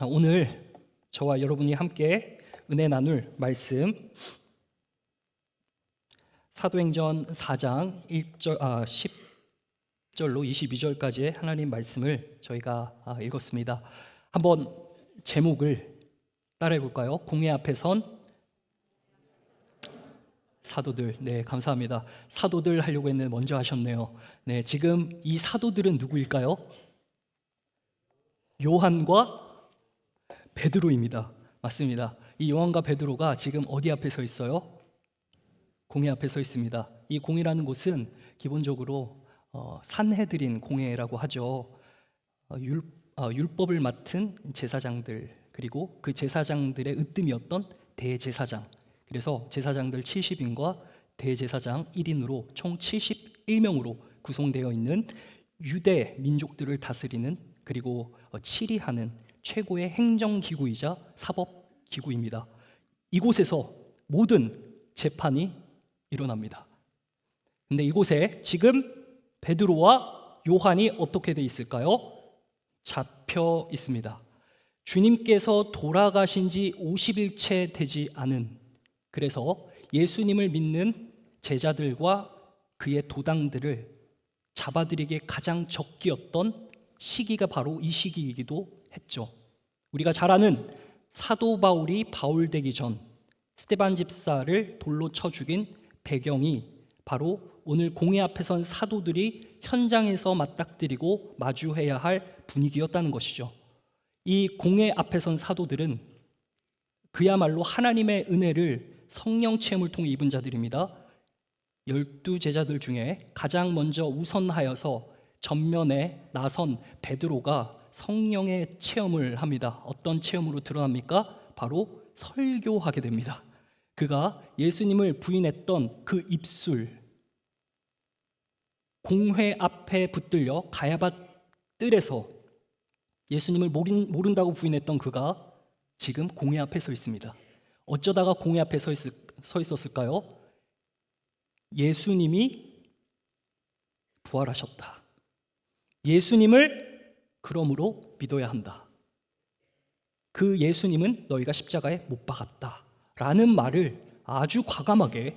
오늘 저와 여러분이 함께 은혜 나눌 말씀 사도행전 4장 10절로 22절까지의 하나님 말씀을 저희가 읽었습니다. 한번 제목을 따라해 볼까요? 공회 앞에 선 사도들. 네, 감사합니다. 사도들 하려고 했는데 먼저 하셨네요. 네, 지금 이 사도들은 누구일까요? 요한과 베드로입니다. 맞습니다. 이 요한과 베드로가 지금 어디 앞에 서 있어요? 공회 앞에 서 있습니다. 이 공회라는 곳은 기본적으로 산헤드린 공회라고 하죠. 율법을 맡은 제사장들, 그리고 그 제사장들의 으뜸이었던 대제사장, 그래서 제사장들 70인과 대제사장 1인으로 총 71명으로 구성되어 있는 유대 민족들을 다스리는, 그리고 치리하는 최고의 행정기구이자 사법기구입니다. 이곳에서 모든 재판이 일어납니다. 근데 이곳에 지금 베드로와 요한이 어떻게 돼 있을까요? 잡혀 있습니다. 주님께서 돌아가신 지 50일째 되지 않은, 그래서 예수님을 믿는 제자들과 그의 도당들을 잡아들이기에 가장 적기였던 시기가 바로 이 시기이기도 했죠. 우리가 잘 아는 사도 바울이 바울 되기 전 스데반 집사를 돌로 쳐 죽인 배경이 바로 오늘 공회 앞에 선 사도들이 현장에서 맞닥뜨리고 마주해야 할 분위기였다는 것이죠. 이 공회 앞에 선 사도들은 그야말로 하나님의 은혜를 성령 체험을 통해 입은 자들입니다. 12제자들 중에 가장 먼저 우선하여서 전면에 나선 베드로가 성령의 체험을 합니다. 어떤 체험으로 드러납니까? 바로 설교하게 됩니다. 그가 예수님을 부인했던 그 입술, 공회 앞에 붙들려 가야바 뜰에서 예수님을 모른다고 부인했던 그가 지금 공회 앞에 서 있습니다. 어쩌다가 공회 앞에 서 있었을까요? 예수님이 부활하셨다. 예수님을 그러므로 믿어야 한다. 그 예수님은 너희가 십자가에 못 박았다 라는 말을 아주 과감하게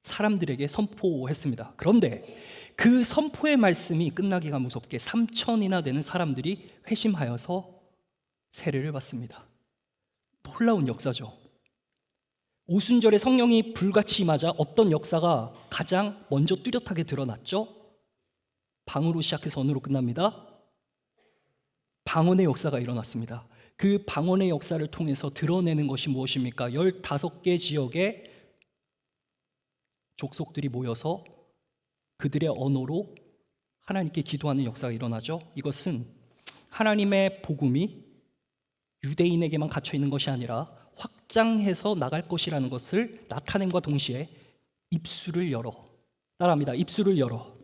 사람들에게 선포했습니다. 그런데 그 선포의 말씀이 끝나기가 무섭게 3,000이나 되는 사람들이 회심하여서 세례를 받습니다. 놀라운 역사죠. 오순절에 성령이 불같이 임하자 어떤 역사가 가장 먼저 뚜렷하게 드러났죠? 방으로 시작해서 언으로 끝납니다. 방언의 역사가 일어났습니다. 그 방언의 역사를 통해서 드러내는 것이 무엇입니까? 15개 지역의 족속들이 모여서 그들의 언어로 하나님께 기도하는 역사가 일어나죠. 이것은 하나님의 복음이 유대인에게만 갇혀 있는 것이 아니라 확장해서 나갈 것이라는 것을 나타냄과 동시에 입술을 열어, 따라합니다. 입술을 열어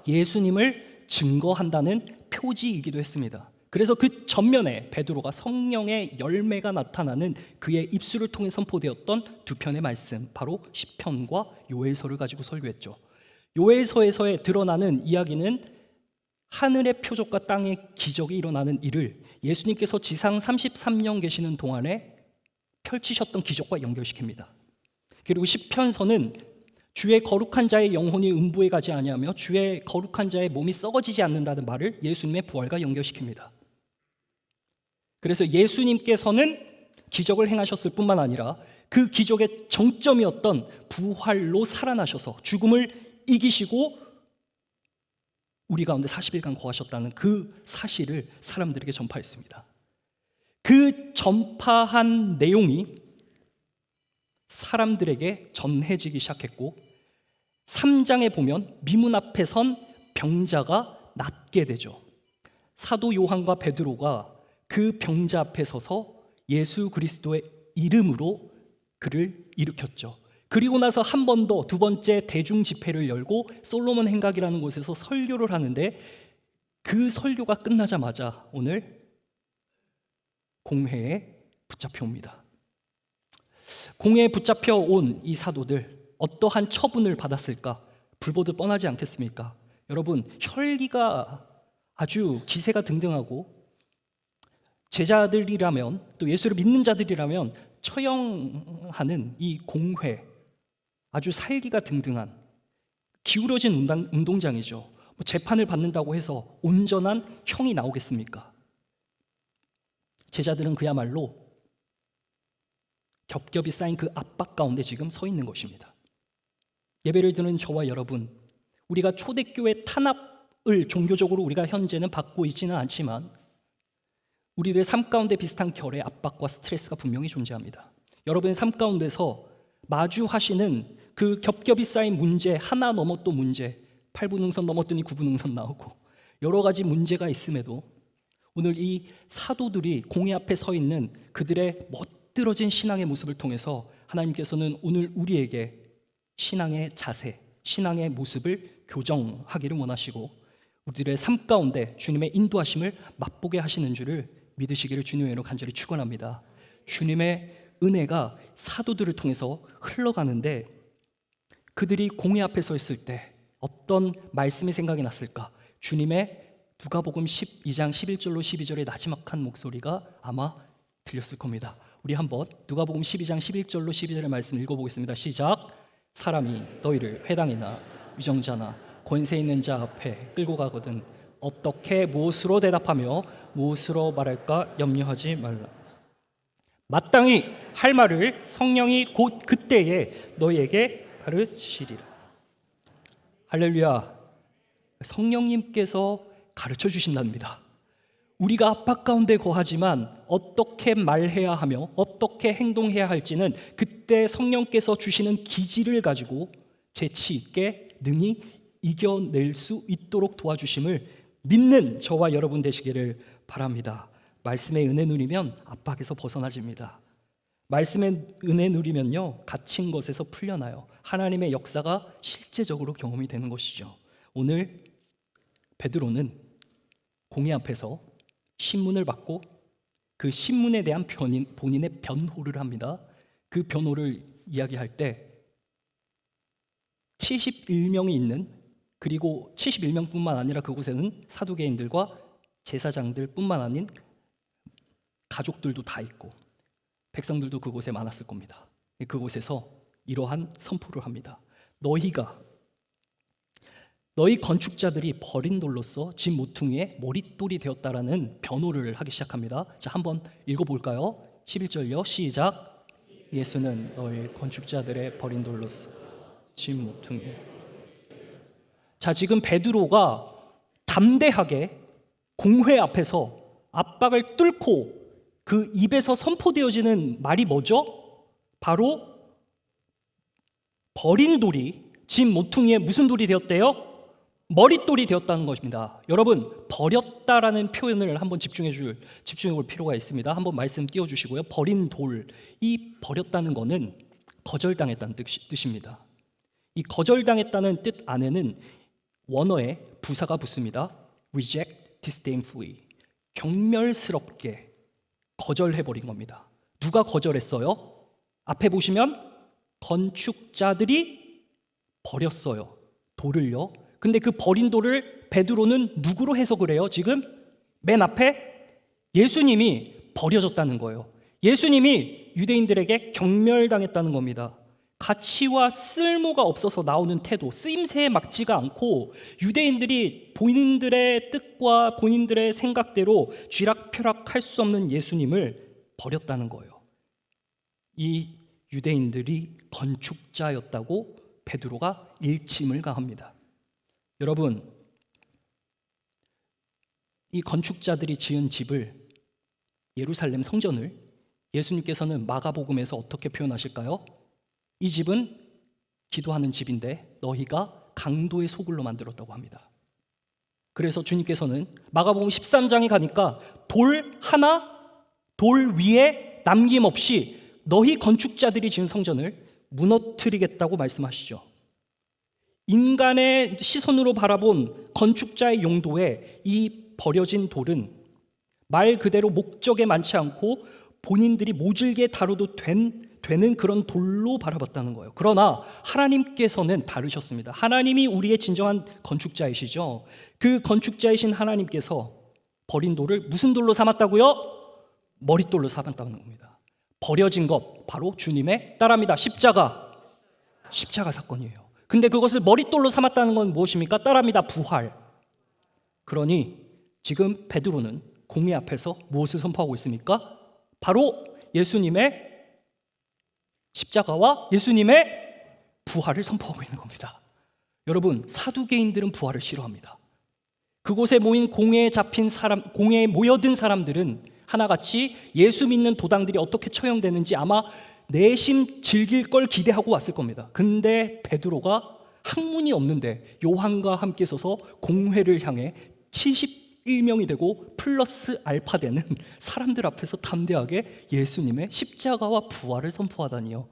예수님을 증거한다는 표지이기도 했습니다. 그래서 그 전면에 베드로가 성령의 열매가 나타나는 그의 입술을 통해 선포되었던 두 편의 말씀, 바로 시편과 요엘서를 가지고 설교했죠. 요엘서에서의 드러나는 이야기는 하늘의 표적과 땅의 기적이 일어나는 일을 예수님께서 지상 33년 계시는 동안에 펼치셨던 기적과 연결시킵니다. 그리고 시편서는 주의 거룩한 자의 영혼이 음부에 가지 아니하며 주의 거룩한 자의 몸이 썩어지지 않는다는 말을 예수님의 부활과 연결시킵니다. 그래서 예수님께서는 기적을 행하셨을 뿐만 아니라 그 기적의 정점이었던 부활로 살아나셔서 죽음을 이기시고 우리 가운데 40일간 거하셨다는 그 사실을 사람들에게 전파했습니다. 그 전파한 내용이 사람들에게 전해지기 시작했고 3장에 보면 미문 앞에 선 병자가 낫게 되죠. 사도 요한과 베드로가 그 병자 앞에 서서 예수 그리스도의 이름으로 그를 일으켰죠. 그리고 나서 한 번 더 두 번째 대중 집회를 열고 솔로몬 행각이라는 곳에서 설교를 하는데 그 설교가 끝나자마자 오늘 공회에 붙잡혀 옵니다. 공회에 붙잡혀 온 이 사도들 어떠한 처분을 받았을까? 불보듯 뻔하지 않겠습니까? 여러분, 혈기가 아주 기세가 등등하고 제자들이라면, 또 예수를 믿는 자들이라면 처형하는 이 공회, 아주 살기가 등등한 기울어진 운동장이죠. 재판을 받는다고 해서 온전한 형이 나오겠습니까? 제자들은 그야말로 겹겹이 쌓인 그 압박 가운데 지금 서 있는 것입니다. 예배를 드는 저와 여러분, 우리가 초대교회 탄압을 종교적으로 우리가 현재는 받고 있지는 않지만 우리들의 삶 가운데 비슷한 결의 압박과 스트레스가 분명히 존재합니다. 여러분의 삶 가운데서 마주하시는 그 겹겹이 쌓인 문제, 하나 넘어 또 문제, 8분응선 넘었더니 9분응선 나오고 여러 가지 문제가 있음에도 오늘 이 사도들이 공회 앞에 서 있는 그들의 멋들어진 신앙의 모습을 통해서 하나님께서는 오늘 우리에게 신앙의 자세, 신앙의 모습을 교정하기를 원하시고 우리들의 삶 가운데 주님의 인도하심을 맛보게 하시는 줄을 믿으시기를 주님의 이름으로 간절히 축원합니다. 주님의 은혜가 사도들을 통해서 흘러가는데 그들이 공회 앞에 서 있을 때 어떤 말씀이 생각이 났을까? 주님의 누가복음 12장 11절로 12절의 나지막한 목소리가 아마 들렸을 겁니다. 우리 한번 누가복음 12장 11절로 12절의 말씀 읽어보겠습니다. 시작. 사람이 너희를 회당이나 위정자나 권세 있는 자 앞에 끌고 가거든 어떻게 무엇으로 대답하며 무엇으로 말할까 염려하지 말라. 마땅히 할 말을 성령이 곧 그때에 너희에게 가르치시리라. 할렐루야. 성령님께서 가르쳐 주신답니다. 우리가 압박 가운데 거하지만 어떻게 말해야 하며 어떻게 행동해야 할지는 그때 성령께서 주시는 기질을 가지고 재치 있게 능히 이겨낼 수 있도록 도와주심을 믿는 저와 여러분 되시기를 바랍니다. 말씀의 은혜 누리면 압박에서 벗어나집니다. 말씀의 은혜 누리면요, 갇힌 것에서 풀려나요. 하나님의 역사가 실제적으로 경험이 되는 것이죠. 오늘 베드로는 공회 앞에서 신문을 받고 그 신문에 대한 본인의 변호를 합니다. 그 변호를 이야기할 때 71명이 있는, 그리고 71명뿐만 아니라 그곳에는 사두개인들과 제사장들뿐만 아닌 가족들도 다 있고 백성들도 그곳에 많았을 겁니다. 그곳에서 이러한 선포를 합니다. 너희 건축자들이 버린 돌로서 집 모퉁이에 머릿돌이 되었다라는 변호를 하기 시작합니다. 자, 한번 읽어볼까요? 11절요. 시작. 예수는 너희 건축자들의 버린 돌로서 집 모퉁이에. 자, 지금 베드로가 담대하게 공회 앞에서 압박을 뚫고 그 입에서 선포되어지는 말이 뭐죠? 바로 버린 돌이 집 모퉁이에 무슨 돌이 되었대요? 머릿돌이 되었다는 것입니다. 여러분, 버렸다라는 표현을 한번 집중해 볼 필요가 있습니다. 한번 말씀 띄워주시고요. 버린 돌, 이 버렸다는 것은 거절당했다는 뜻입니다. 이 거절당했다는 뜻 안에는 원어에 부사가 붙습니다. reject disdainfully, 경멸스럽게 거절해버린 겁니다. 누가 거절했어요? 앞에 보시면 건축자들이 버렸어요, 돌을요. 근데 그 버린 돌을 베드로는 누구로 해석을 해요? 지금 맨 앞에 예수님이 버려졌다는 거예요. 예수님이 유대인들에게 경멸당했다는 겁니다. 가치와 쓸모가 없어서 나오는 태도, 쓰임새에 맞지가 않고 유대인들이 본인들의 뜻과 본인들의 생각대로 쥐락펴락할 수 없는 예수님을 버렸다는 거예요. 이 유대인들이 건축자였다고 베드로가 일침을 가합니다. 여러분, 이 건축자들이 지은 집을, 예루살렘 성전을 예수님께서는 마가복음에서 어떻게 표현하실까요? 이 집은 기도하는 집인데 너희가 강도의 소굴로 만들었다고 합니다. 그래서 주님께서는 마가복음 13장에 가니까 돌 위에 남김없이 너희 건축자들이 지은 성전을 무너뜨리겠다고 말씀하시죠. 인간의 시선으로 바라본 건축자의 용도에 이 버려진 돌은 말 그대로 목적에 많지 않고 본인들이 모질게 다뤄도 되는 그런 돌로 바라봤다는 거예요. 그러나 하나님께서는 다르셨습니다. 하나님이 우리의 진정한 건축자이시죠. 그 건축자이신 하나님께서 버린 돌을 무슨 돌로 삼았다고요? 머릿돌로 삼았다는 겁니다. 버려진 것 바로 주님의 따라합니다. 십자가 사건이에요. 근데 그것을 머릿돌로 삼았다는 건 무엇입니까? 따라합니다. 부활. 그러니 지금 베드로는 공회 앞에서 무엇을 선포하고 있습니까? 바로 예수님의 십자가와 예수님의 부활을 선포하고 있는 겁니다. 여러분, 사두개인들은 부활을 싫어합니다. 그곳에 모인 공회에 모여든 사람들은 하나같이 예수 믿는 도당들이 어떻게 처형되는지 아마 내심 즐길 걸 기대하고 왔을 겁니다. 근데 베드로가 학문이 없는데 요한과 함께 서서 공회를 향해 71명이 되고 플러스 알파 되는 사람들 앞에서 담대하게 예수님의 십자가와 부활을 선포하다니요.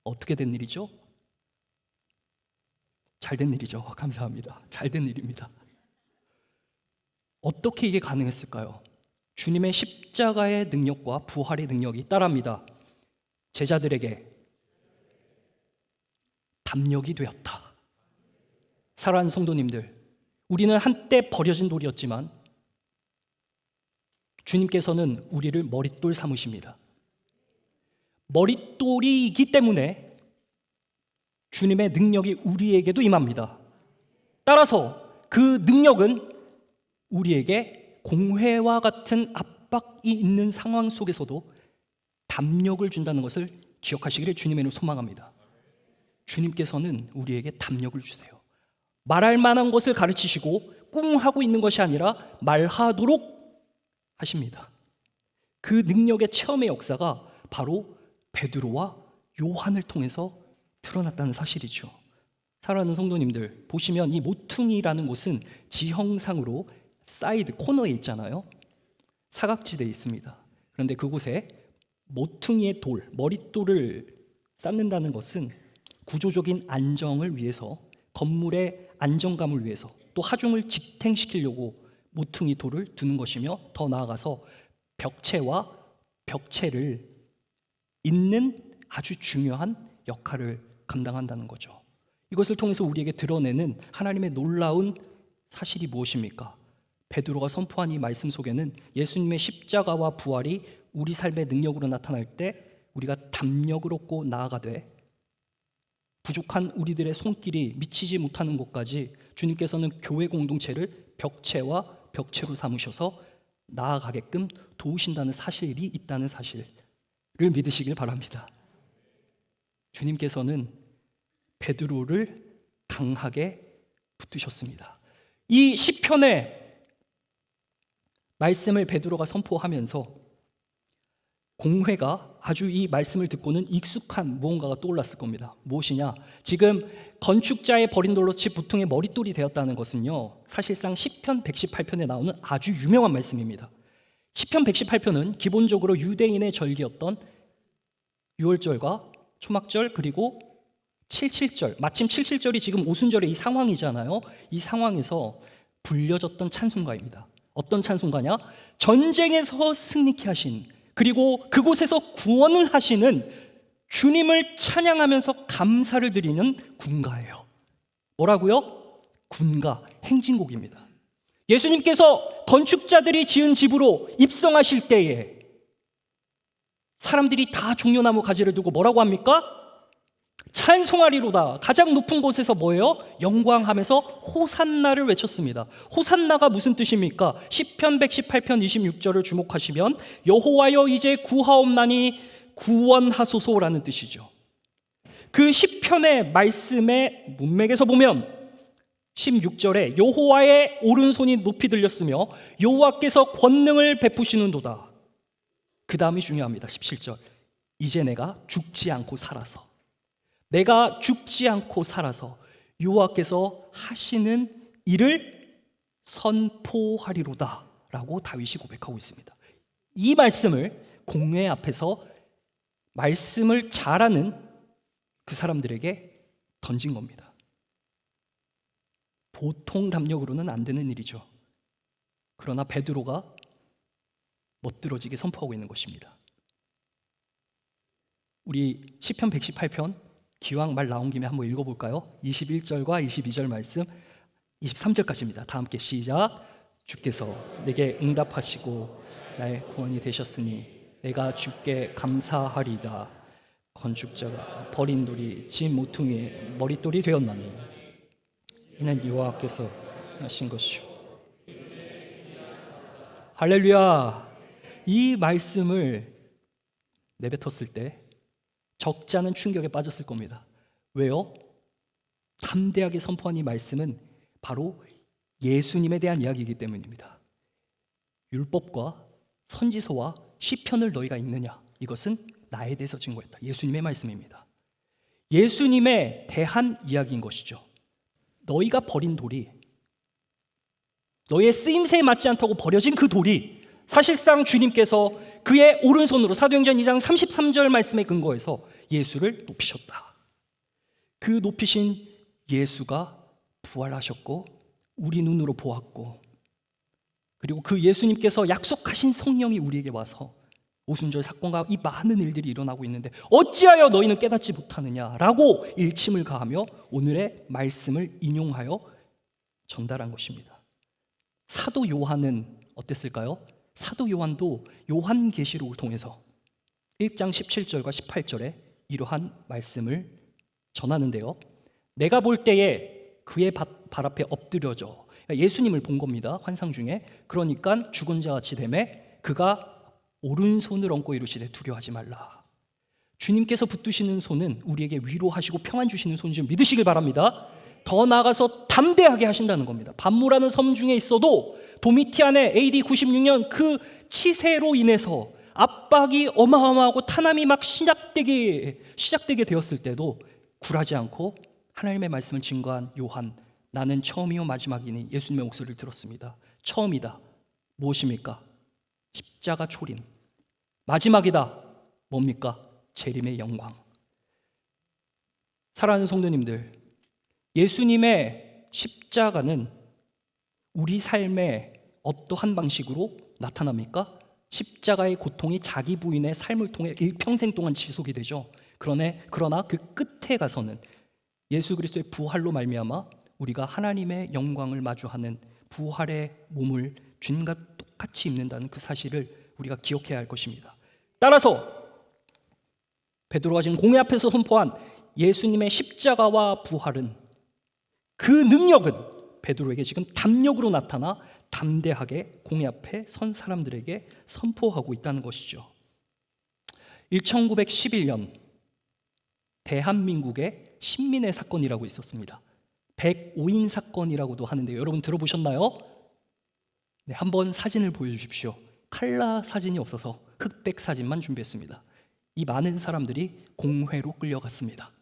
어떻게 된 일이죠? 잘된 일이죠. 감사합니다. 잘된 일입니다. 어떻게 이게 가능했을까요? 주님의 십자가의 능력과 부활의 능력이 따라합니다. 제자들에게 담력이 되었다. 사랑하는 성도님들, 우리는 한때 버려진 돌이었지만 주님께서는 우리를 머릿돌 삼으십니다. 머릿돌이기 때문에 주님의 능력이 우리에게도 임합니다. 따라서 그 능력은 우리에게 공회와 같은 압박이 있는 상황 속에서도 담력을 준다는 것을 기억하시기를 주님의 이름으로 소망합니다. 주님께서는 우리에게 담력을 주세요. 말할 만한 것을 가르치시고 꿍하고 있는 것이 아니라 말하도록 하십니다. 그 능력의 체험의 역사가 바로 베드로와 요한을 통해서 드러났다는 사실이죠. 사랑하는 성도님들, 보시면 이 모퉁이라는 곳은 지형상으로 사이드 코너에 있잖아요. 사각지대에 있습니다. 그런데 그곳에 모퉁이의 돌, 머릿돌을 쌓는다는 것은 구조적인 안정을 위해서, 건물의 안정감을 위해서, 또 하중을 직행시키려고 모퉁이 돌을 두는 것이며, 더 나아가서 벽체와 벽체를 잇는 아주 중요한 역할을 감당한다는 거죠. 이것을 통해서 우리에게 드러내는 하나님의 놀라운 사실이 무엇입니까? 베드로가 선포한 이 말씀 속에는 예수님의 십자가와 부활이 우리 삶의 능력으로 나타날 때 우리가 담력을 얻고 나아가되, 부족한 우리들의 손길이 미치지 못하는 곳까지 주님께서는 교회 공동체를 벽체와 벽체로 삼으셔서 나아가게끔 도우신다는 사실이 있다는 사실을 믿으시길 바랍니다. 주님께서는 베드로를 강하게 붙드셨습니다. 이 시편의 말씀을 베드로가 선포하면서 공회가 아주 이 말씀을 듣고는 익숙한 무언가가 떠올랐을 겁니다. 무엇이냐? 지금 건축자의 버린 돌로 치 보통의 머릿돌이 되었다는 것은요, 사실상 시편 118편에 나오는 아주 유명한 말씀입니다. 시편 118편은 기본적으로 유대인의 절기였던 유월절과 초막절, 그리고 77절, 마침 77절이 지금 오순절의 이 상황이잖아요. 이 상황에서 불려졌던 찬송가입니다. 어떤 찬송가냐? 전쟁에서 승리케 하신, 그리고 그곳에서 구원을 하시는 주님을 찬양하면서 감사를 드리는 군가예요. 뭐라고요? 군가, 행진곡입니다. 예수님께서 건축자들이 지은 집으로 입성하실 때에 사람들이 다 종려나무 가지를 두고 뭐라고 합니까? 찬송하리로다. 가장 높은 곳에서 뭐예요? 영광하면서 호산나를 외쳤습니다. 호산나가 무슨 뜻입니까? 시편 118편 26절을 주목하시면 여호와여 이제 구하옵나니 구원하소서라는 뜻이죠. 그 시편의 말씀의 문맥에서 보면 16절에 여호와의 오른손이 높이 들렸으며 여호와께서 권능을 베푸시는도다. 그 다음이 중요합니다. 17절. 이제 내가 죽지 않고 살아서, 내가 죽지 않고 살아서 여호와께서 하시는 일을 선포하리로다 라고 다윗이 고백하고 있습니다. 이 말씀을 공회 앞에서 말씀을 잘하는 그 사람들에게 던진 겁니다. 보통 담력으로는 안 되는 일이죠. 그러나 베드로가 멋들어지게 선포하고 있는 것입니다. 우리 시편 118편 기왕 말 나온 김에 한번 읽어볼까요? 21절과 22절 말씀, 23절까지입니다. 다 함께 시작. 주께서 내게 응답하시고 나의 구원이 되셨으니 내가 주께 감사하리다. 건축자가 버린 돌이 진 모퉁이의 머릿돌이 되었나니 이는 여호와께서 하신 것이요. 할렐루야. 이 말씀을 내뱉었을 때 적지 않은 충격에 빠졌을 겁니다. 왜요? 담대하게 선포한 이 말씀은 바로 예수님에 대한 이야기이기 때문입니다. 율법과 선지서와 시편을 너희가 읽느냐? 이것은 나에 대해서 증거했다. 예수님의 말씀입니다. 예수님에 대한 이야기인 것이죠. 너희가 버린 돌이, 너희의 쓰임새에 맞지 않다고 버려진 그 돌이 사실상 주님께서 그의 오른손으로 사도행전 2장 33절 말씀에 근거해서 예수를 높이셨다. 그 높이신 예수가 부활하셨고 우리 눈으로 보았고, 그리고 그 예수님께서 약속하신 성령이 우리에게 와서 오순절 사건과 이 많은 일들이 일어나고 있는데 어찌하여 너희는 깨닫지 못하느냐라고 일침을 가하며 오늘의 말씀을 인용하여 전달한 것입니다. 사도 요한은 어땠을까요? 사도 요한도 요한계시록을 통해서 1장 17절과 18절에 이러한 말씀을 전하는데요. 내가 볼 때에 그의 발 앞에 엎드려져, 예수님을 본 겁니다. 환상 중에. 그러니까 죽은 자 같이 되매 그가 오른손을 얹고 이르시되 두려워하지 말라. 주님께서 붙드시는 손은 우리에게 위로하시고 평안 주시는 손인 줄 믿으시길 바랍니다. 더 나아가서 담대하게 하신다는 겁니다. 반모라는 섬 중에 있어도 도미티안의 AD 96년 그 치세로 인해서 압박이 어마어마하고 탄압이 막 시작되게 되었을 때도 굴하지 않고 하나님의 말씀을 증거한 요한, 나는 처음이요 마지막이니 예수님의 목소리를 들었습니다. 처음이다. 무엇입니까? 십자가 초림. 마지막이다. 뭡니까? 재림의 영광. 사랑하는 성도님들, 예수님의 십자가는 우리 삶에 어떠한 방식으로 나타납니까? 십자가의 고통이 자기 부인의 삶을 통해 일평생 동안 지속이 되죠. 그러나 그 끝에 가서는 예수 그리스도의 부활로 말미암아 우리가 하나님의 영광을 마주하는 부활의 몸을 주님과 똑같이 입는다는 그 사실을 우리가 기억해야 할 것입니다. 따라서 베드로가 지금 공회 앞에서 선포한 예수님의 십자가와 부활은, 그 능력은 베드로에게 지금 담력으로 나타나 담대하게 공회 앞에 선 사람들에게 선포하고 있다는 것이죠. 1911년 대한민국의 신민의 사건이라고 있었습니다. 105인 사건이라고도 하는데요. 여러분 들어보셨나요? 네, 한번 사진을 보여주십시오. 칼라 사진이 없어서 흑백 사진만 준비했습니다. 이 많은 사람들이 공회로 끌려갔습니다.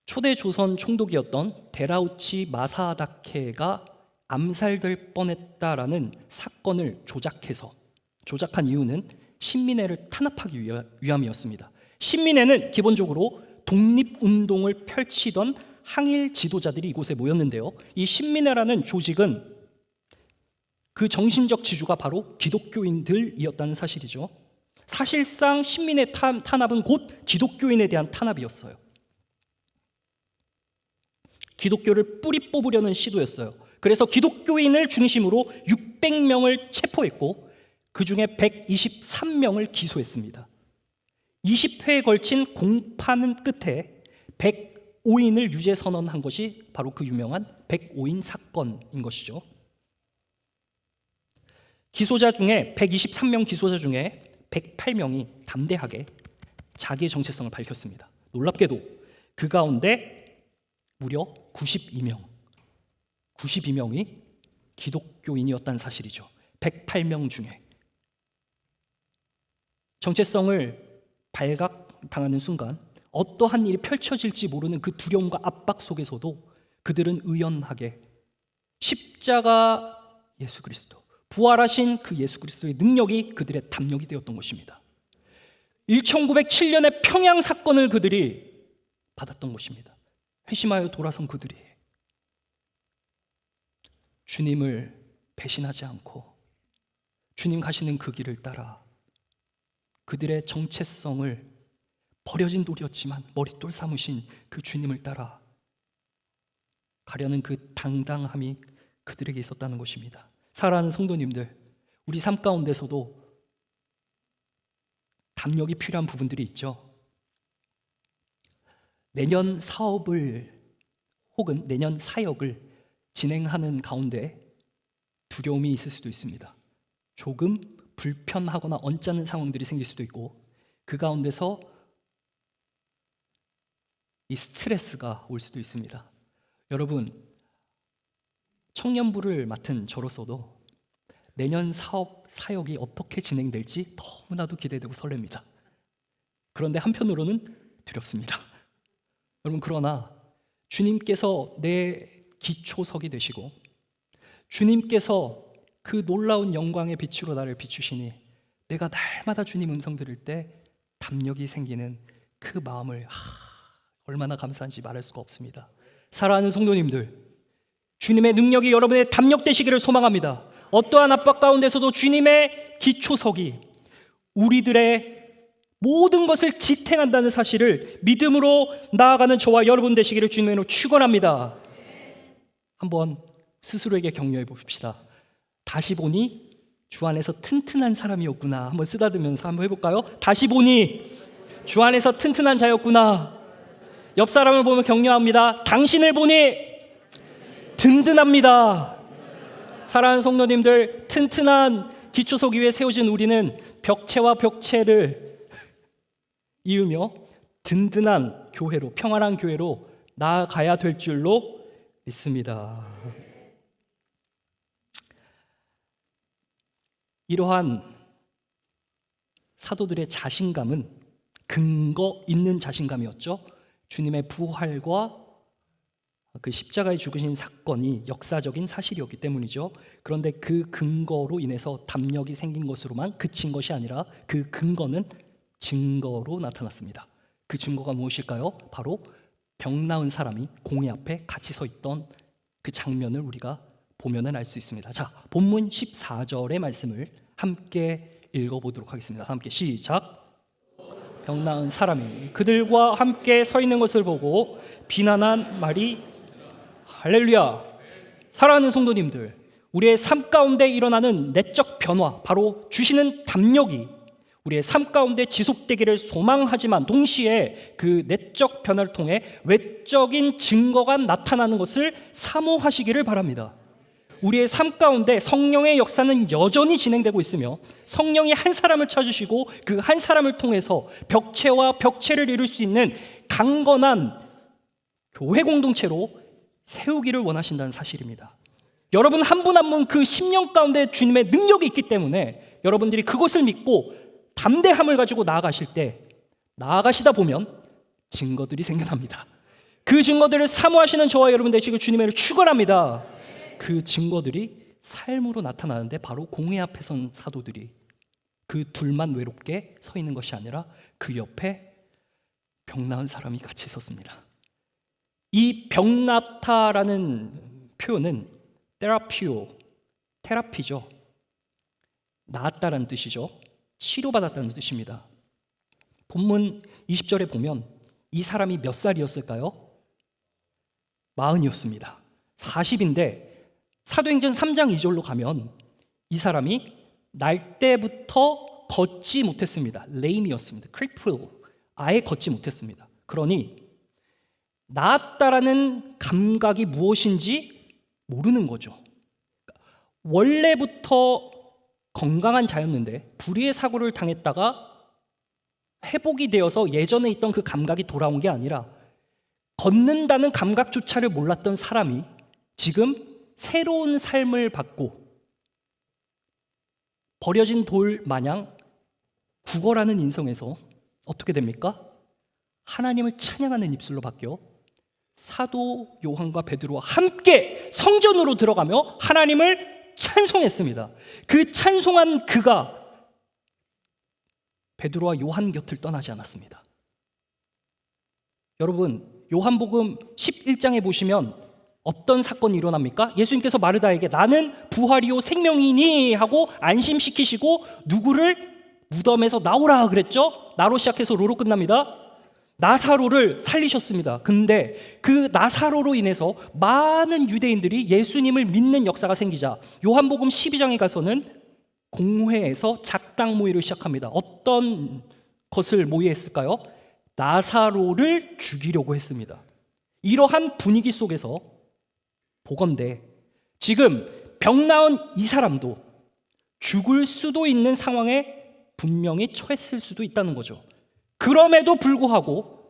초대 조선 총독이었던 데라우치 마사다케가 암살될 뻔했다라는 사건을 조작한 이유는 신민회를 탄압하기 위함이었습니다. 신민회는 기본적으로 독립운동을 펼치던 항일 지도자들이 이곳에 모였는데요. 이 신민회라는 조직은 그 정신적 지주가 바로 기독교인들이었다는 사실이죠. 사실상 신민의 탄압은 곧 기독교인에 대한 탄압이었어요. 기독교를 뿌리 뽑으려는 시도였어요. 그래서 기독교인을 중심으로 600명을 체포했고 그 중에 123명을 기소했습니다. 20회에 걸친 공판 끝에 105인을 유죄 선언한 것이 바로 그 유명한 105인 사건인 것이죠. 123명 기소자 중에 108명이 담대하게 자기의 정체성을 밝혔습니다. 놀랍게도 그 가운데 무려 92명이 기독교인이었다는 사실이죠. 108명 중에. 정체성을 발각당하는 순간 어떠한 일이 펼쳐질지 모르는 그 두려움과 압박 속에서도 그들은 의연하게 십자가 예수 그리스도, 부활하신 그 예수 그리스도의 능력이 그들의 담력이 되었던 것입니다. 1907년의 평양 사건을 그들이 받았던 것입니다. 회심하여 돌아선 그들이 주님을 배신하지 않고 주님 가시는 그 길을 따라 그들의 정체성을 버려진 돌이었지만 머릿돌 삼으신 그 주님을 따라 가려는 그 당당함이 그들에게 있었다는 것입니다. 사랑하는 성도님들, 우리 삶 가운데서도 담력이 필요한 부분들이 있죠. 내년 사업을 혹은 내년 사역을 진행하는 가운데 두려움이 있을 수도 있습니다. 조금 불편하거나 언짢은 상황들이 생길 수도 있고, 그 가운데서 이 스트레스가 올 수도 있습니다. 여러분, 청년부를 맡은 저로서도 내년 사업, 사역이 어떻게 진행될지 너무나도 기대되고 설렙니다. 그런데 한편으로는 두렵습니다. 여러분, 그러나 주님께서 내 기초석이 되시고 주님께서 그 놀라운 영광의 빛으로 나를 비추시니 내가 날마다 주님 음성 들을 때 담력이 생기는 그 마음을 얼마나 감사한지 말할 수가 없습니다. 사랑하는 성도님들, 주님의 능력이 여러분의 담력 되시기를 소망합니다. 어떠한 압박 가운데서도 주님의 기초석이 우리들의 모든 것을 지탱한다는 사실을 믿음으로 나아가는 저와 여러분 되시기를 주님으로 축원합니다. 한번 스스로에게 격려해 봅시다. 다시 보니 주 안에서 튼튼한 사람이었구나. 한번 쓰다듬으면서 한번 해볼까요? 다시 보니 주 안에서 튼튼한 자였구나. 옆 사람을 보면 격려합니다. 당신을 보니 든든합니다. 사랑하는 성도님들, 튼튼한 기초석 위에 세워진 우리는 벽체와 벽체를 이으며 든든한 교회로, 평안한 교회로 나아가야 될 줄로 믿습니다. 이러한 사도들의 자신감은 근거 있는 자신감이었죠. 주님의 부활과 그 십자가의 죽으신 사건이 역사적인 사실이었기 때문이죠. 그런데 그 근거로 인해서 담력이 생긴 것으로만 그친 것이 아니라 그 근거는 증거로 나타났습니다. 그 증거가 무엇일까요? 바로 병 나은 사람이 공회 앞에 같이 서 있던 그 장면을 우리가 보면은 알 수 있습니다. 자, 본문 14절의 말씀을 함께 읽어보도록 하겠습니다. 함께 시작. 병 나은 사람이 그들과 함께 서 있는 것을 보고 비난한 말이 할렐루야. 사랑하는 성도님들, 우리의 삶 가운데 일어나는 내적 변화, 바로 주시는 담력이 우리의 삶 가운데 지속되기를 소망하지만 동시에 그 내적 변화를 통해 외적인 증거가 나타나는 것을 사모하시기를 바랍니다. 우리의 삶 가운데 성령의 역사는 여전히 진행되고 있으며 성령이 한 사람을 찾으시고 그 한 사람을 통해서 벽체와 벽체를 이룰 수 있는 강건한 교회 공동체로 세우기를 원하신다는 사실입니다. 여러분 한 분 한 분 그 심령 가운데 주님의 능력이 있기 때문에 여러분들이 그것을 믿고 담대함을 가지고 나아가실 때, 나아가시다 보면 증거들이 생겨납니다. 그 증거들을 사모하시는 저와 여러분 되시길 주님을 축원합니다. 그 증거들이 삶으로 나타나는데 바로 공회 앞에 선 사도들이 그 둘만 외롭게 서 있는 것이 아니라 그 옆에 병 나은 사람이 같이 섰습니다. 이 병 낫다라는 표현은 테라피죠. 나았다라는 뜻이죠. 치료받았다는 뜻입니다. 본문 20절에 보면 이 사람이 몇 살이었을까요? 40이었습니다. 40인데 사도행전 3장 2절로 가면 이 사람이 날 때부터 걷지 못했습니다. 레임이었습니다. 크리플, 아예 걷지 못했습니다. 그러니 나았다라는 감각이 무엇인지 모르는 거죠. 원래부터 건강한 자였는데 불의의 사고를 당했다가 회복이 되어서 예전에 있던 그 감각이 돌아온 게 아니라 걷는다는 감각조차를 몰랐던 사람이 지금 새로운 삶을 받고 버려진 돌 마냥 구걸하는 인성에서 어떻게 됩니까? 하나님을 찬양하는 입술로 바뀌어 사도 요한과 베드로와 함께 성전으로 들어가며 하나님을 찬송했습니다. 그 찬송한 그가 베드로와 요한 곁을 떠나지 않았습니다. 여러분, 요한복음 11장에 보시면 어떤 사건이 일어납니까? 예수님께서 마르다에게 나는 부활이요 생명이니 하고 안심시키시고 누구를 무덤에서 나오라 그랬죠? 나로 시작해서 로로 끝납니다. 나사로를 살리셨습니다. 근데 그 나사로로 인해서 많은 유대인들이 예수님을 믿는 역사가 생기자 요한복음 12장에 가서는 공회에서 작당 모의를 시작합니다. 어떤 것을 모의했을까요? 나사로를 죽이려고 했습니다. 이러한 분위기 속에서 보건대 지금 병 나은 이 사람도 죽을 수도 있는 상황에 분명히 처했을 수도 있다는 거죠. 그럼에도 불구하고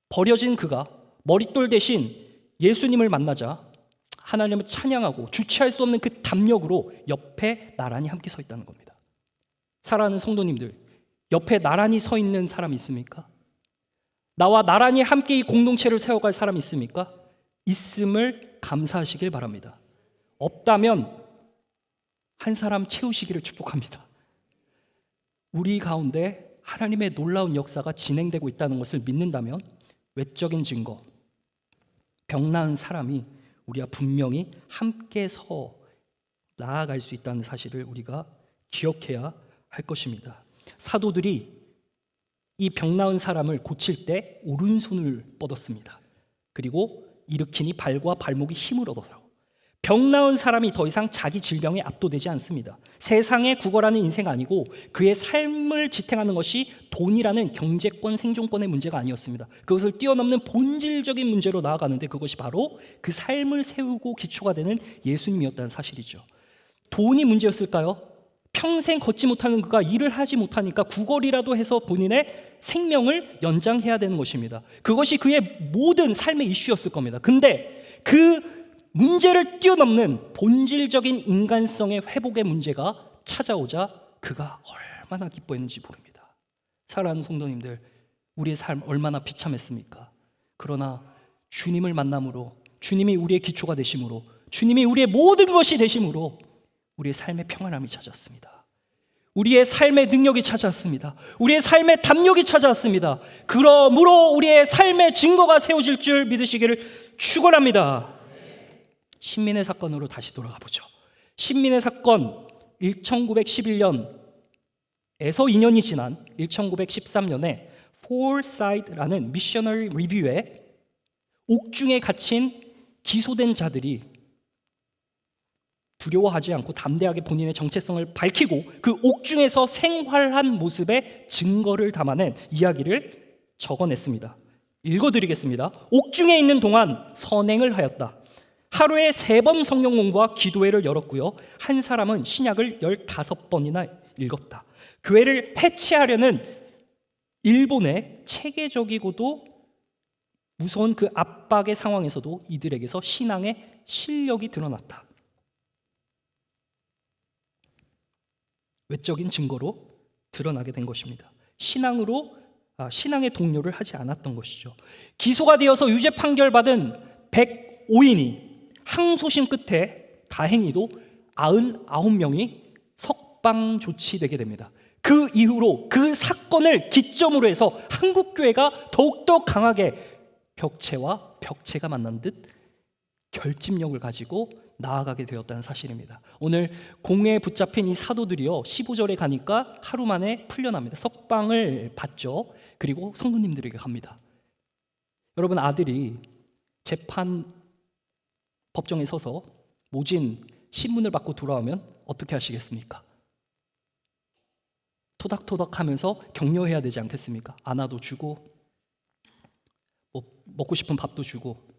버려진 그가 머릿돌 대신 예수님을 만나자 하나님을 찬양하고 주체할 수 없는 그 담력으로 옆에 나란히 함께 서 있다는 겁니다. 사랑하는 성도님들, 옆에 나란히 서 있는 사람 있습니까? 나와 나란히 함께 이 공동체를 세워갈 사람 있습니까? 있음을 감사하시길 바랍니다. 없다면 한 사람 채우시기를 축복합니다. 우리 가운데 하나님의 놀라운 역사가 진행되고 있다는 것을 믿는다면 외적인 증거, 병 나은 사람이 우리가 분명히 함께 서 나아갈 수 있다는 사실을 우리가 기억해야 할 것입니다. 사도들이 이 병 나은 사람을 고칠 때 오른손을 뻗었습니다. 그리고 일으키니 발과 발목이 힘을 얻어요. 병 나은 사람이 더 이상 자기 질병에 압도되지 않습니다. 세상에 구걸하는 인생 아니고 그의 삶을 지탱하는 것이 돈이라는 경제권, 생존권의 문제가 아니었습니다. 그것을 뛰어넘는 본질적인 문제로 나아가는데 그것이 바로 그 삶을 세우고 기초가 되는 예수님이었다는 사실이죠. 돈이 문제였을까요? 평생 걷지 못하는 그가 일을 하지 못하니까 구걸이라도 해서 본인의 생명을 연장해야 되는 것입니다. 그것이 그의 모든 삶의 이슈였을 겁니다. 근데 그 문제를 뛰어넘는 본질적인 인간성의 회복의 문제가 찾아오자 그가 얼마나 기뻐했는지 모릅니다. 사랑하는 성도님들, 우리의 삶 얼마나 비참했습니까? 그러나 주님을 만남으로, 주님이 우리의 기초가 되심으로, 주님이 우리의 모든 것이 되심으로 우리의 삶의 평안함이 찾아왔습니다. 우리의 삶의 능력이 찾아왔습니다. 우리의 삶의 담력이 찾아왔습니다. 그러므로 우리의 삶의 증거가 세워질 줄 믿으시기를 축원합니다. 신민의 사건으로 다시 돌아가 보죠. 신민의 사건 1911년에서 2년이 지난 1913년에 Forsyth라는 미셔너리 리뷰에 옥중에 갇힌 기소된 자들이 두려워하지 않고 담대하게 본인의 정체성을 밝히고 그 옥중에서 생활한 모습의 증거를 담아낸 이야기를 적어냈습니다. 읽어드리겠습니다. 옥중에 있는 동안 선행을 하였다. 하루에 3번 성경 공부와 기도회를 열었고요. 한 사람은 신약을 15번이나 읽었다. 교회를 해체하려는 일본의 체계적이고도 무서운 그 압박의 상황에서도 이들에게서 신앙의 실력이 드러났다. 외적인 증거로 드러나게 된 것입니다. 신앙의 동료를 하지 않았던 것이죠. 기소가 되어서 유죄 판결받은 105인이 항소심 끝에 다행히도 99명이 석방 조치되게 됩니다. 그 이후로 그 사건을 기점으로 해서 한국교회가 더욱더 강하게 벽체와 벽체가 만난 듯 결집력을 가지고 나아가게 되었다는 사실입니다. 오늘 공회에 붙잡힌 이 사도들이요 15절에 가니까 하루 만에 풀려납니다. 석방을 받죠. 그리고 성도님들에게 갑니다. 여러분, 아들이 재판 법정에 서서 모진 신문을 받고 돌아오면 어떻게 하시겠습니까? 토닥토닥 하면서 격려해야 되지 않겠습니까? 안아도 주고 먹고 싶은 밥도 주고.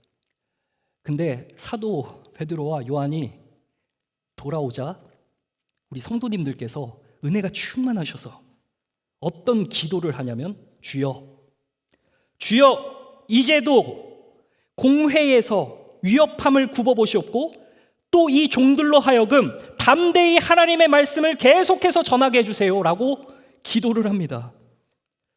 근데 사도 베드로와 요한이 돌아오자 우리 성도님들께서 은혜가 충만하셔서 어떤 기도를 하냐면 주여 이제도 공회에서 위협함을 굽어보시옵고 또 이 종들로 하여금 담대히 하나님의 말씀을 계속해서 전하게 해주세요 라고 기도를 합니다.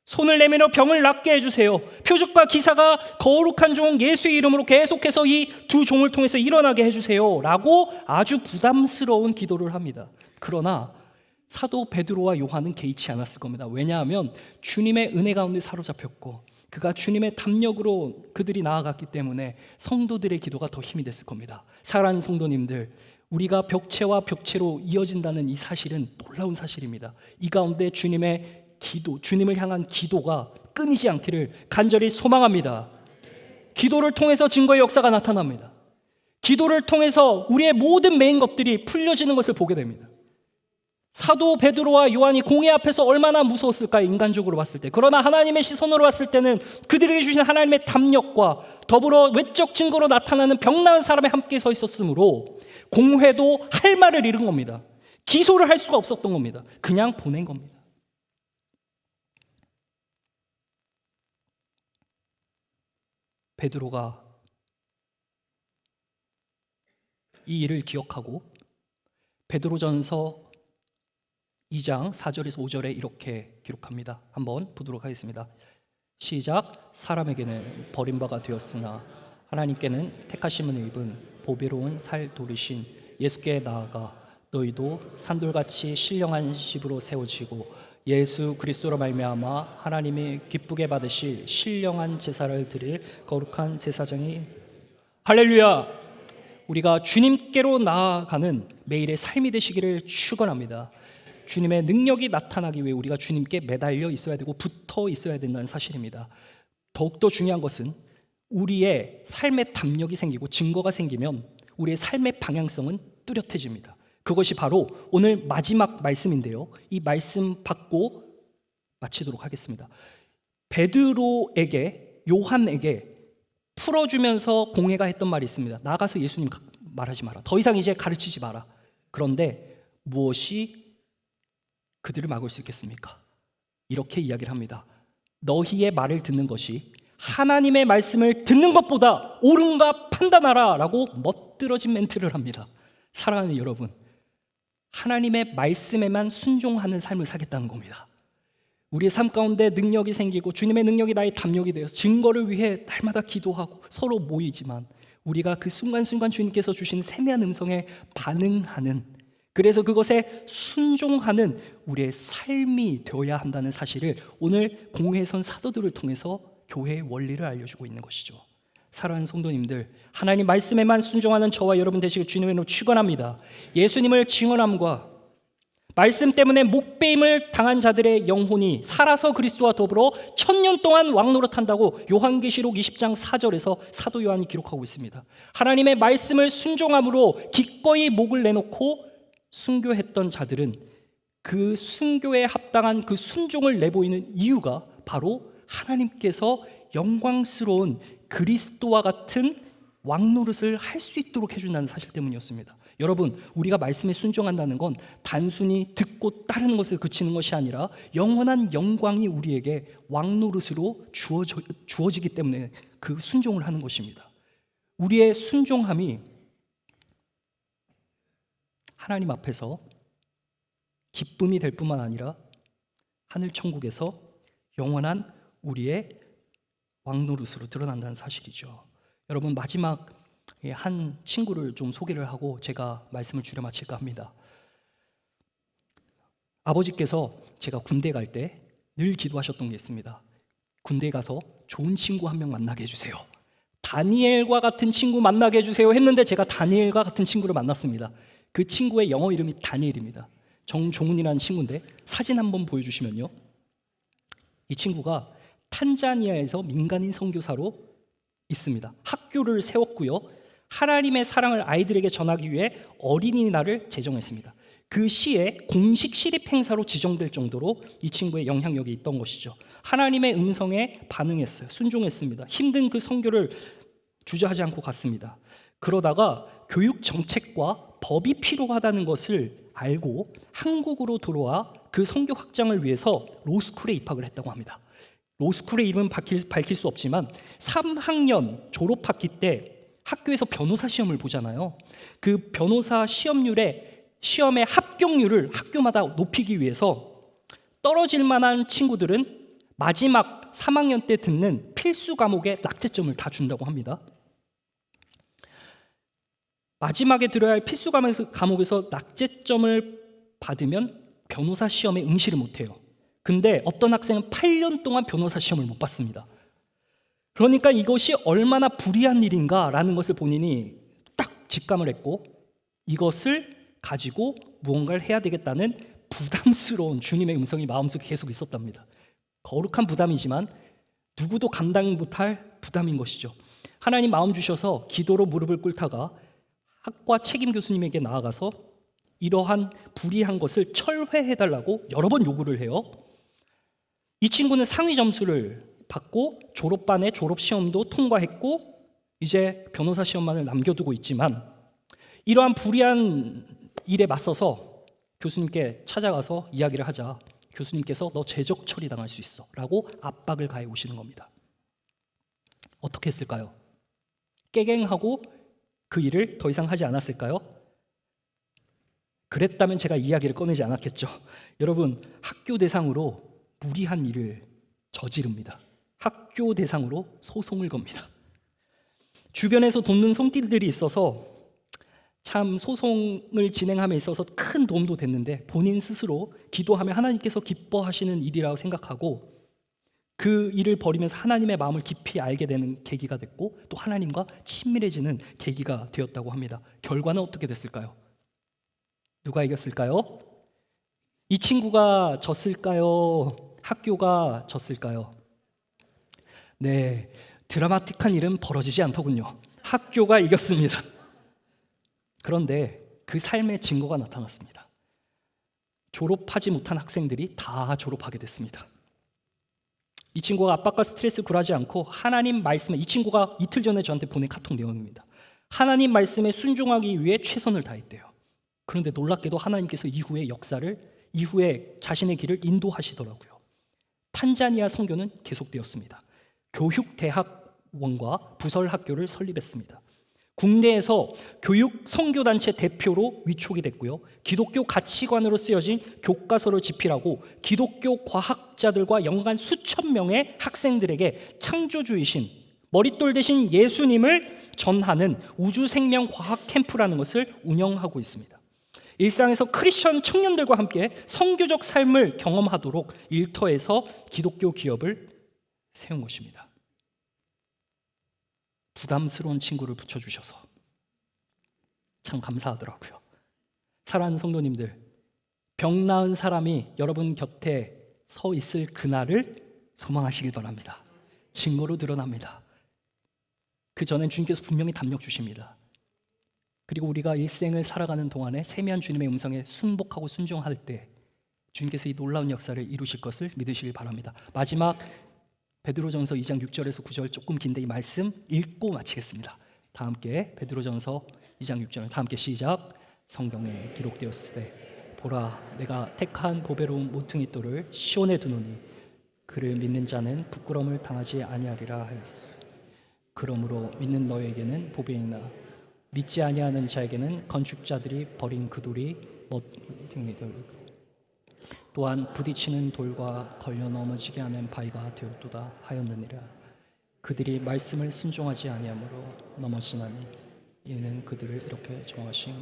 손을 내밀어 병을 낫게 해주세요. 표적과 기사가 거룩한 종 예수의 이름으로 계속해서 이 2 종을 통해서 일어나게 해주세요 라고 아주 부담스러운 기도를 합니다. 그러나 사도 베드로와 요한은 개의치 않았을 겁니다. 왜냐하면 주님의 은혜 가운데 사로잡혔고 그가 주님의 담력으로 그들이 나아갔기 때문에 성도들의 기도가 더 힘이 됐을 겁니다. 사랑하는 성도님들, 우리가 벽체와 벽체로 이어진다는 이 사실은 놀라운 사실입니다. 이 가운데 주님의 기도, 주님을 향한 기도가 끊이지 않기를 간절히 소망합니다. 기도를 통해서 증거의 역사가 나타납니다. 기도를 통해서 우리의 모든 메인 것들이 풀려지는 것을 보게 됩니다. 사도 베드로와 요한이 공회 앞에서 얼마나 무서웠을까요? 인간적으로 봤을 때. 그러나 하나님의 시선으로 봤을 때는 그들에게 주신 하나님의 담력과 더불어 외적 증거로 나타나는 병나은 사람에 함께 서 있었으므로 공회도 할 말을 잃은 겁니다. 기소를 할 수가 없었던 겁니다. 그냥 보낸 겁니다. 베드로가 이 일을 기억하고 베드로전서 2장 4절에서 5절에 이렇게 기록합니다. 한번 보도록 하겠습니다. 시작. 사람에게는 버림바가 되었으나 하나님께는 택하심을 입은 보배로운 살 돌이신 예수께 나아가 너희도 산돌같이 신령한 집으로 세워지고 예수 그리스도로 말미암아 하나님이 기쁘게 받으실 신령한 제사를 드릴 거룩한 제사장이 할렐루야. 우리가 주님께로 나아가는 매일의 삶이 되시기를 축원합니다. 주님의 능력이 나타나기 위해 우리가 주님께 매달려 있어야 되고 붙어 있어야 된다는 사실입니다. 더욱더 중요한 것은 우리의 삶의 담력이 생기고 증거가 생기면 우리의 삶의 방향성은 뚜렷해집니다. 그것이 바로 오늘 마지막 말씀인데요. 이 말씀 받고 마치도록 하겠습니다. 베드로에게, 요한에게 풀어주면서 공회가 했던 말이 있습니다. 나가서 예수님 말하지 마라. 더 이상 이제 가르치지 마라. 그런데 무엇이 그들을 막을 수 있겠습니까? 이렇게 이야기를 합니다. 너희의 말을 듣는 것이 하나님의 말씀을 듣는 것보다 옳은가 판단하라 라고 멋들어진 멘트를 합니다. 사랑하는 여러분, 하나님의 말씀에만 순종하는 삶을 살겠다는 겁니다. 우리의 삶 가운데 능력이 생기고 주님의 능력이 나의 담력이 되어서 증거를 위해 날마다 기도하고 서로 모이지만 우리가 그 순간순간 주님께서 주신 세미한 음성에 반응하는, 그래서 그것에 순종하는 우리의 삶이 되어야 한다는 사실을 오늘 공회선 사도들을 통해서 교회의 원리를 알려주고 있는 것이죠. 사랑하는 성도님들, 하나님 말씀에만 순종하는 저와 여러분 되시길 주님의 이름으로 축원합니다. 예수님을 증언함과 말씀 때문에 목배임을 당한 자들의 영혼이 살아서 그리스도와 더불어 1000년 동안 왕노릇한다고 요한계시록 20장 4절에서 사도 요한이 기록하고 있습니다. 하나님의 말씀을 순종함으로 기꺼이 목을 내놓고 순교했던 자들은 그 순교에 합당한 그 순종을 내보이는 이유가 바로 하나님께서 영광스러운 그리스도와 같은 왕노릇을 할 수 있도록 해준다는 사실 때문이었습니다. 여러분, 우리가 말씀에 순종한다는 건 단순히 듣고 따르는 것에 그치는 것이 아니라 영원한 영광이 우리에게 왕노릇으로 주어지기 때문에 그 순종을 하는 것입니다. 우리의 순종함이 하나님 앞에서 기쁨이 될 뿐만 아니라 하늘 천국에서 영원한 우리의 왕노릇으로 드러난다는 사실이죠. 여러분, 마지막 한 친구를 좀 소개를 하고 제가 말씀을 줄여 마칠까 합니다. 아버지께서 제가 군대 갈 때 늘 기도하셨던 게 있습니다. 군대 가서 좋은 친구 한 명 만나게 해주세요. 다니엘과 같은 친구 만나게 해주세요 했는데 제가 다니엘과 같은 친구를 만났습니다. 그 친구의 영어 이름이 다니엘입니다. 정종훈이라는 친구인데 사진 한번 보여주시면요, 이 친구가 탄자니아에서 민간인 선교사로 있습니다. 학교를 세웠고요, 하나님의 사랑을 아이들에게 전하기 위해 어린이날을 제정했습니다. 그 시에 공식 시립 행사로 지정될 정도로 이 친구의 영향력이 있던 것이죠. 하나님의 음성에 반응했어요. 순종했습니다. 힘든 그 선교를 주저하지 않고 갔습니다. 그러다가 교육 정책과 법이 필요하다는 것을 알고 한국으로 돌아와 그 선교 확장을 위해서 로스쿨에 입학을 했다고 합니다. 로스쿨의 이름은 밝힐 수 없지만 3학년 졸업학기 때 학교에서 변호사 시험을 보잖아요. 그 변호사 시험의 합격률을 학교마다 높이기 위해서 떨어질 만한 친구들은 마지막 3학년 때 듣는 필수 과목에 낙제점을 다 준다고 합니다. 마지막에 들어야 할 필수 과목에서 낙제점을 받으면 변호사 시험에 응시를 못해요. 근데 어떤 학생은 8년 동안 변호사 시험을 못 봤습니다. 그러니까 이것이 얼마나 불의한 일인가라는 것을 본인이 딱 직감을 했고 이것을 가지고 무언가를 해야 되겠다는 부담스러운 주님의 음성이 마음속에 계속 있었답니다. 거룩한 부담이지만 누구도 감당 못할 부담인 것이죠. 하나님 마음 주셔서 기도로 무릎을 꿇다가 학과 책임 교수님에게 나아가서 이러한 불이한 것을 철회해달라고 여러 번 요구를 해요. 이 친구는 상위 점수를 받고 졸업반의 졸업시험도 통과했고 이제 변호사 시험만을 남겨두고 있지만 이러한 불이한 일에 맞서서 교수님께 찾아가서 이야기를 하자 교수님께서 너 재적 처리당할 수 있어 라고 압박을 가해 오시는 겁니다. 어떻게 했을까요? 깨갱하고 그 일을 더 이상 하지 않았을까요? 그랬다면 제가 이야기를 꺼내지 않았겠죠. 여러분, 학교 대상으로 무리한 일을 저지릅니다. 학교 대상으로 소송을 겁니다. 주변에서 돕는 손길들이 있어서 참 소송을 진행함에 있어서 큰 도움도 됐는데 본인 스스로 기도하며 하나님께서 기뻐하시는 일이라고 생각하고 그 일을 벌이면서 하나님의 마음을 깊이 알게 되는 계기가 됐고 또 하나님과 친밀해지는 계기가 되었다고 합니다. 결과는 어떻게 됐을까요? 누가 이겼을까요? 이 친구가 졌을까요? 학교가 졌을까요? 네, 드라마틱한 일은 벌어지지 않더군요. 학교가 이겼습니다. 그런데 그 삶의 증거가 나타났습니다. 졸업하지 못한 학생들이 다 졸업하게 됐습니다. 이 친구가 압박과 스트레스 굴하지 않고 하나님 말씀에, 이 친구가 이틀 전에 저한테 보낸 카톡 내용입니다. 하나님 말씀에 순종하기 위해 최선을 다했대요. 그런데 놀랍게도 하나님께서 이후에 자신의 길을 인도하시더라고요. 탄자니아 선교는 계속되었습니다. 교육대학원과 부설학교를 설립했습니다. 국내에서 교육 선교단체 대표로 위촉이 됐고요. 기독교 가치관으로 쓰여진 교과서를 집필하고 기독교 과학자들과 연간 수천 명의 학생들에게 창조주이신 머릿돌 대신 예수님을 전하는 우주생명과학 캠프라는 것을 운영하고 있습니다. 일상에서 크리스천 청년들과 함께 선교적 삶을 경험하도록 일터에서 기독교 기업을 세운 것입니다. 부담스러운 친구를 붙여주셔서 참 감사하더라고요. 사랑하는 성도님들, 병 나은 사람이 여러분 곁에 서 있을 그날을 소망하시길 바랍니다. 증거로 드러납니다. 그 전엔 주님께서 분명히 담력 주십니다. 그리고 우리가 일생을 살아가는 동안에 세미한 주님의 음성에 순복하고 순종할 때 주님께서 이 놀라운 역사를 이루실 것을 믿으시길 바랍니다. 마지막 베드로전서 2장 6절에서 9절 조금 긴데 이 말씀 읽고 마치겠습니다. 다 함께 베드로전서 2장 6절 다 함께 시작. 성경에 기록되었으되 보라 내가 택한 보배로운 모퉁이 돌을 시온에 두노니 그를 믿는 자는 부끄러움을 당하지 아니하리라 하였으. 그러므로 믿는 너에게는 보배이나 믿지 아니하는 자에게는 건축자들이 버린 그 돌이 모퉁이 돌 또한 부딪히는 돌과 걸려 넘어지게 하는 바위가 되었도다 하였느니라. 그들이 말씀을 순종하지 아니하므로 넘어지나니 이는 그들을 이렇게 정하신.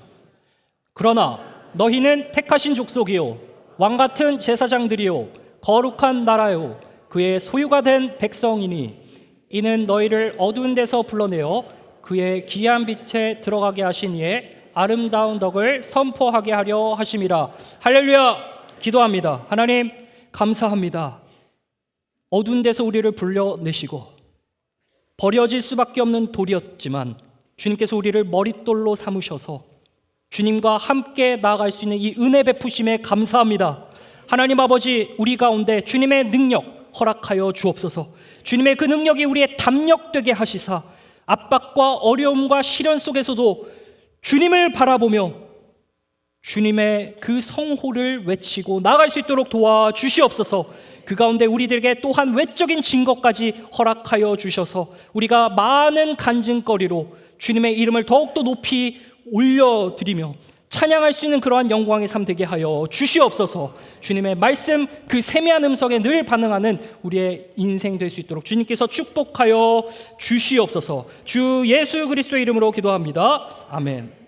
그러나 너희는 택하신 족속이요 왕같은 제사장들이요 거룩한 나라요 그의 소유가 된 백성이니 이는 너희를 어두운 데서 불러내어 그의 기이한 빛에 들어가게 하신 이의 아름다운 덕을 선포하게 하려 하심이라. 할렐루야. 기도합니다. 하나님 감사합니다. 어두운 데서 우리를 불려내시고 버려질 수밖에 없는 돌이었지만 주님께서 우리를 머릿돌로 삼으셔서 주님과 함께 나아갈 수 있는 이 은혜 베푸심에 감사합니다. 하나님 아버지, 우리 가운데 주님의 능력 허락하여 주옵소서. 주님의 그 능력이 우리의 담력 되게 하시사 압박과 어려움과 시련 속에서도 주님을 바라보며 주님의 그 성호를 외치고 나아갈 수 있도록 도와주시옵소서. 그 가운데 우리들에게 또한 외적인 증거까지 허락하여 주셔서 우리가 많은 간증거리로 주님의 이름을 더욱더 높이 올려드리며 찬양할 수 있는 그러한 영광의 삶 되게 하여 주시옵소서. 주님의 말씀 그 세미한 음성에 늘 반응하는 우리의 인생 될 수 있도록 주님께서 축복하여 주시옵소서. 주 예수 그리스도의 이름으로 기도합니다. 아멘.